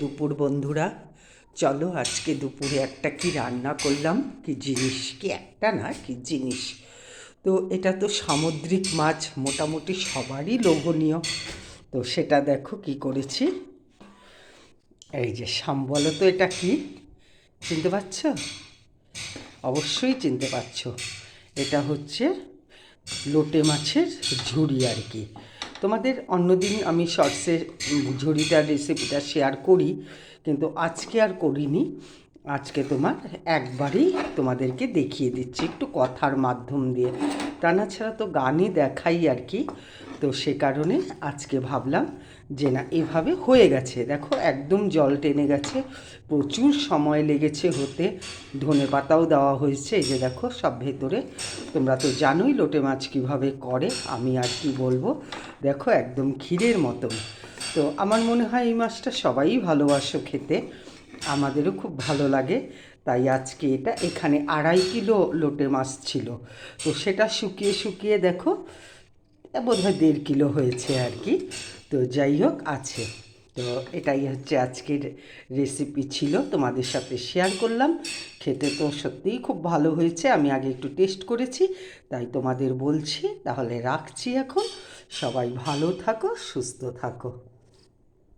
দুপুর বন্ধুরা, চলো আজকে দুপুরে একটা কি রান্না করলাম, কি জিনিস, কি একটা না কি জিনিস। তো এটা তো সামুদ্রিক মাছ, মোটামুটি সবারই লোভনীয়। তো সেটা দেখো কি করেছি। এই যে বলো তো এটা কি, চিনতে পারছো? অবশ্যই চিনতে পারছো। এটা হচ্ছে লোটে মাছের ঝুড়ি আর কি। তোমাদের অন্যদিন আমি শর্টসে ঝুড়িটার রেসিপিটা শেয়ার করি, কিন্তু আজকে আর করিনি। আজকে একবারেই তোমাদেরকে দেখিয়ে দিচ্ছি একটু কথার মাধ্যম দিয়ে, তা না ছাড়া তো গানই দেখাই আর কি। তো সে কারণে আজকে ভাবলাম যে না, এভাবে হয়ে গেছে, দেখো একদম জল টেনে গেছে, প্রচুর সময় লেগেছে হতে। ধনে পাতাও দেওয়া হয়েছে, এই যে দেখো সব ভেতরে। তোমরা তো জানোই লোটে মাছ কীভাবে করে, আমি আর কি বলবো। দেখো একদম ক্ষীরের মতন। তো আমার মনে হয় এই মাছটা সবাই ভালোবাসো খেতে, আমাদেরও খুব ভালো লাগে। তাই আজকে এটা এখানে 2.5 কিলো লোটে মাছ ছিল। তো সেটা শুকিয়ে শুকিয়ে দেখো বোধহয় 1.5 কিলো হয়েছে আর কি। তো যাই হোক আছে। তো এটাই হচ্ছে আজকের রেসিপি ছিল, তোমাদের সাথে শেয়ার করলাম। খেতে তো সত্যিই খুব ভালো হয়েছে, আমি আগে একটু টেস্ট করেছি, তাই তোমাদের বলছি। তাহলে রাখছি এখন। সবাই ভালো থাকো, সুস্থ থাকো।